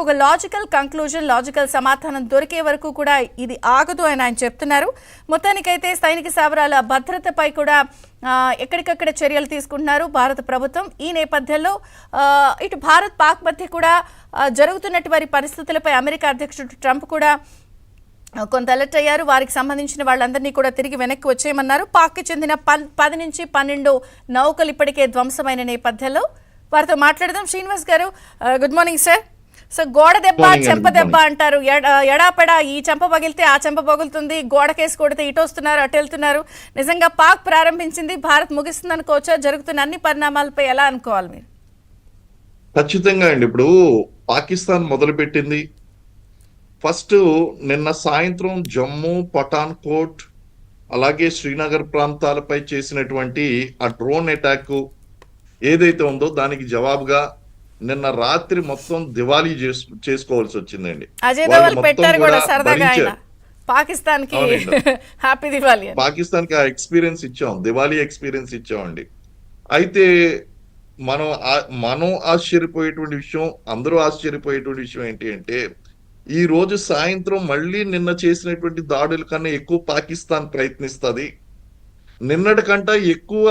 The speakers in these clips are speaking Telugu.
ఒక లాజికల్ కంక్లూజన్, లాజికల్ సమాధానం దొరికే వరకు కూడా ఇది ఆగదు అని ఆయన చెప్తున్నారు. మొత్తానికైతే సైనిక స్థావరాల భద్రతపై కూడా ఎక్కడికక్కడ చర్యలు తీసుకుంటున్నారు భారత ప్రభుత్వం. ఈ నేపథ్యంలో ఇటు భారత్ పాక్ మధ్య కూడా జరుగుతున్నటువంటి పరిస్థితులపై అమెరికా అధ్యక్షుడు ట్రంప్ కూడా కొంత అలర్ట్ అయ్యారు. వారికి సంబంధించిన వాళ్ళందరినీ కూడా తిరిగి వెనక్కి వచ్చేయమన్నారు. పాక్కి చెందిన 10 నుంచి 12 నౌకలు ఇప్పటికే ధ్వంసమైన నేపథ్యంలో వారితో మాట్లాడదాం. శ్రీనివాస్ గారు, గుడ్ మార్నింగ్ సార్. సో గోడ దెబ్బ, చెంప దెబ్బ అంటారు. ఎడాపెడా ఈ చెంప పగిలితే ఆ చెంప పగులుతుంది, గోడకేసి కొడితే ఇటు వస్తున్నారు, అటు వెళ్తున్నారు. నిజంగా పాక్ ప్రారంభించింది, భారత్ ముగిస్తుంది అనుకోవచ్చా? జరుగుతున్న అన్ని పరిణామాలపై ఎలా అనుకోవాలి మీరు? ఖచ్చితంగా అండి. ఇప్పుడు పాకిస్తాన్ మొదలుపెట్టింది ఫస్ట్ నిన్న సాయంత్రం జమ్మూ, పఠాన్కోట్ అలాగే శ్రీనగర్ ప్రాంతాలపై చేసినటువంటి ఆ డ్రోన్ అటాక్ ఏదైతే ఉందో దానికి జవాబుగా నిన్న రాత్రి మొత్తం దివాళీ చేసుకోవాల్సి వచ్చిందండి. పాకిస్తాన్ కి ఆ ఎక్స్పీరియన్స్ ఇచ్చాం, దివాళీ ఎక్స్పీరియన్స్ ఇచ్చామండి. అయితే మనం ఆశ్చర్యపోయేటువంటి విషయం, అందరూ ఆశ్చర్యపోయేటువంటి విషయం ఏంటి అంటే, ఈ రోజు సాయంత్రం మళ్ళీ నిన్న చేసినటువంటి దాడుల కన్నా ఎక్కువ పాకిస్తాన్ ప్రయత్నిస్తుంది. నిన్నటి కంటే ఎక్కువ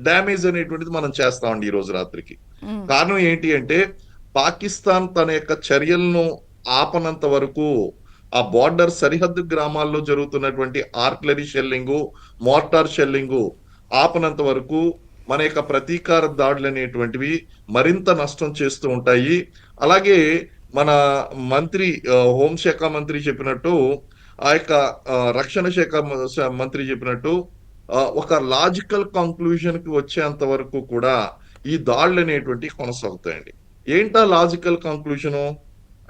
డ్యామేజ్ అనేటువంటిది మనం చేస్తామండి ఈ రోజు రాత్రికి. కారణం ఏంటి అంటే, పాకిస్తాన్ తన యొక్క చర్యలను ఆపనంత వరకు ఆ బార్డర్ సరిహద్దు గ్రామాల్లో జరుగుతున్నటువంటి ఆర్టిలరీ షెల్లింగ్, మోర్టార్ షెల్లింగ్ ఆపనంత వరకు మన యొక్క ప్రతీకార దాడులు అనేటువంటివి మరింత నష్టం చేస్తూ ఉంటాయి. అలాగే మన మంత్రి, హోంశాఖ మంత్రి చెప్పినట్టు, ఆ యొక్క రక్షణ శాఖ మంత్రి చెప్పినట్టు, ఒక లాజికల్ కంక్లూజన్ కి వచ్చేంత వరకు కూడా ఈ దాడులు అనేటువంటి కొనసాగుతాయండి. ఏంటా లాజికల్ కంక్లూజను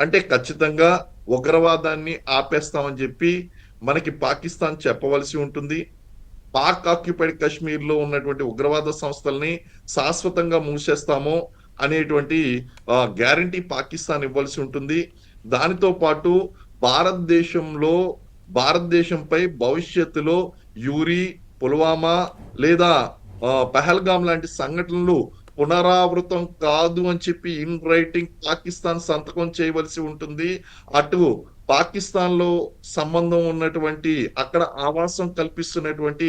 అంటే, ఖచ్చితంగా ఉగ్రవాదాన్ని ఆపేస్తామని చెప్పి మనకి పాకిస్తాన్ చెప్పవలసి ఉంటుంది. పాక్ ఆక్యుపైడ్ కాశ్మీర్ లో ఉన్నటువంటి ఉగ్రవాద సంస్థల్ని శాశ్వతంగా మూసేస్తాము అనేటువంటి గ్యారంటీ పాకిస్తాన్ ఇవ్వాల్సి ఉంటుంది. దానితో పాటు భారతదేశంపై భవిష్యత్తులో యూరి, పుల్వామా లేదా పహల్గామ్ లాంటి సంఘటనలు పునరావృతం కాదు అని చెప్పి ఇన్ రైటింగ్ పాకిస్తాన్ సంతకం చేయవలసి ఉంటుంది. అటు పాకిస్తాన్ లో సంబంధం ఉన్నటువంటి, అక్కడ ఆవాసం కల్పిస్తున్నటువంటి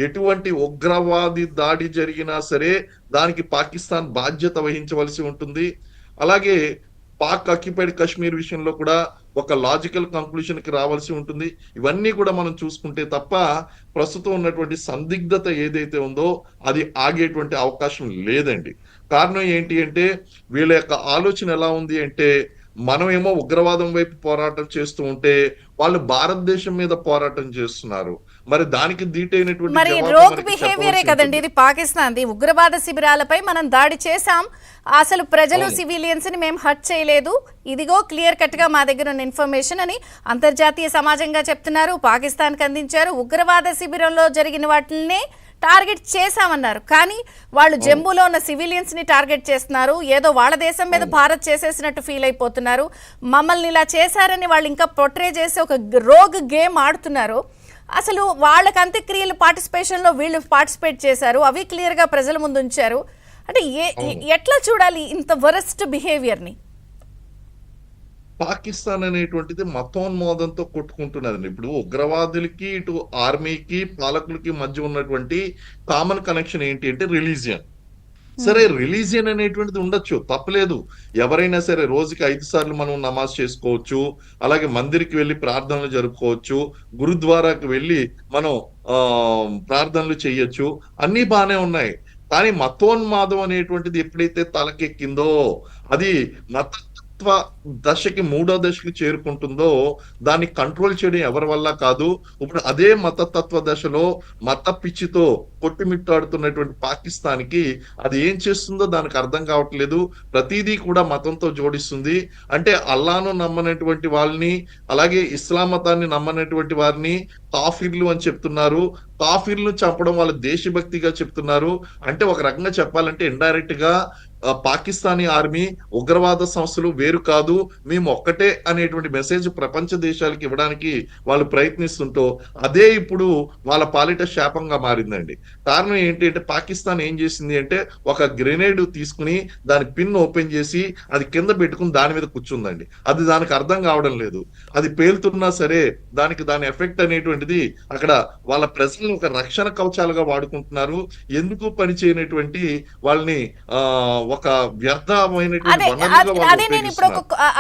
ఎటువంటి ఉగ్రవాది దాడి జరిగినా సరే దానికి పాకిస్తాన్ బాధ్యత వహించవలసి ఉంటుంది. అలాగే పాక్ ఆక్యుపైడ్ కాశ్మీర్ విషయంలో కూడా ఒక లాజికల్ కంక్లూషన్ కి రావాల్సి ఉంటుంది. ఇవన్నీ కూడా మనం చూసుకుంటే తప్ప ప్రస్తుతం ఉన్నటువంటి సందిగ్ధత ఏదైతే ఉందో అది ఆగేటువంటి అవకాశం లేదండి. కారణం ఏంటి అంటే, వీళ్ళ యొక్క ఆలోచన ఎలా ఉంది అంటే, మనమేమో ఉగ్రవాదం వైపు పోరాటం చేస్తూ ఉంటే వాళ్ళు భారతదేశం మీద పోరాటం చేస్తున్నారు. మరి దానికి మరి రోగ్ బిహేవియరే కదండి ఇది పాకిస్తాన్. ఉగ్రవాద శిబిరాలపై మనం దాడి చేశాం, అసలు ప్రజలు సివిలియన్స్ ని మేము హర్ట్ చేయలేదు, ఇదిగో క్లియర్ కట్ గా మా దగ్గర ఉన్న ఇన్ఫర్మేషన్ అని అంతర్జాతీయ సమాజంగా చెప్తున్నారు, పాకిస్తాన్ కి అందించారు. ఉగ్రవాద శిబిరంలో జరిగిన వాటినే టార్గెట్ చేశామన్నారు, కానీ వాళ్ళు జమ్మూలో ఉన్న సివిలియన్స్ ని టార్గెట్ చేస్తున్నారు. ఏదో వాళ్ళ దేశం మీద భారత్ చేసేసినట్టు ఫీల్ అయిపోతున్నారు. మమ్మల్ని ఇలా చేశారని వాళ్ళు ఇంకా ప్రొట్రే చేసి ఒక రోగ్ గేమ్ ఆడుతున్నారు. అసలు వాళ్ళకి అంత్యక్రియలు పార్టిసిపేషన్ లో వీళ్ళు పార్టిసిపేట్ చేశారు, అవి క్లియర్ గా ప్రజల ముందు ఉంచారు. అంటే ఎట్లా చూడాలి ఇంత వరస్ట్ బిహేవియర్ ని? పాకిస్తాన్ అనేటువంటిది మతోన్మాదంతో కొట్టుకుంటున్నదండి. ఇప్పుడు ఉగ్రవాదులకి, ఇటు ఆర్మీకి, పాలకులకి మధ్య ఉన్నటువంటి కామన్ కనెక్షన్ ఏంటి అంటే రిలీజియన్. సరే, రిలీజియన్ అనేటువంటిది ఉండొచ్చు, తప్పలేదు. ఎవరైనా సరే రోజుకి 5 సార్లు మనం నమాజ్ చేసుకోవచ్చు, అలాగే మందిరికి వెళ్ళి ప్రార్థనలు జరుపుకోవచ్చు, గురుద్వారాకి వెళ్ళి మనం ప్రార్థనలు చేయొచ్చు, అన్ని బాగానే ఉన్నాయి. కానీ మతోన్మాదం అనేటువంటిది ఎప్పుడైతే తలకెక్కిందో, అది దశకి 3వ దశకి చేరుకుంటుందో దాన్ని కంట్రోల్ చేయడం ఎవరి వల్ల కాదు. ఇప్పుడు అదే మతతత్వ దశలో మత పిచ్చితో కొట్టుమిట్టాడుతున్నటువంటి పాకిస్తాన్ కి అది ఏం చేస్తుందో దానికి అర్థం కావట్లేదు. ప్రతిదీ కూడా మతంతో జోడిస్తుంది. అంటే అల్లాను నమ్మనటువంటి వాళ్ళని, అలాగే ఇస్లాం మతాన్ని నమ్మనటువంటి వారిని కాఫిర్లు అని చెప్తున్నారు. కాఫిర్లు చంపడం వాళ్ళ దేశభక్తిగా చెప్తున్నారు. అంటే ఒక రకంగా చెప్పాలంటే ఇండైరెక్ట్ గా పాకిస్తానీ ఆర్మీ, ఉగ్రవాద సంస్థలు వేరు కాదు, కాదు, మేము ఒక్కటే అనేటువంటి మెసేజ్ ప్రపంచ దేశాలకు ఇవ్వడానికి వాళ్ళు ప్రయత్నిస్తుంటో అదే ఇప్పుడు వాళ్ళ పాలిట శాపంగా మారిందండి. కారణం ఏంటి అంటే పాకిస్తాన్ ఏం చేసింది అంటే ఒక గ్రెనేడ్ తీసుకుని దాని పిన్ ఓపెన్ చేసి అది కింద పెట్టుకుని దాని మీద కూర్చుందండి. అది దానికి అర్థం కావడం లేదు. అది పేలుతున్నా సరే దాని ఎఫెక్ట్ అనేటువంటిది అక్కడ వాళ్ళ ప్రజలను ఒక రక్షణ కవచాలుగా వాడుకుంటున్నారు. ఎందుకు పని చేయనటువంటి వాళ్ళని ఒక వ్యర్థమైనటువంటి అదే వనరుగా వాళ్ళు అదే నేను ఇప్పుడు ఉపయోగిస్తున్నారు.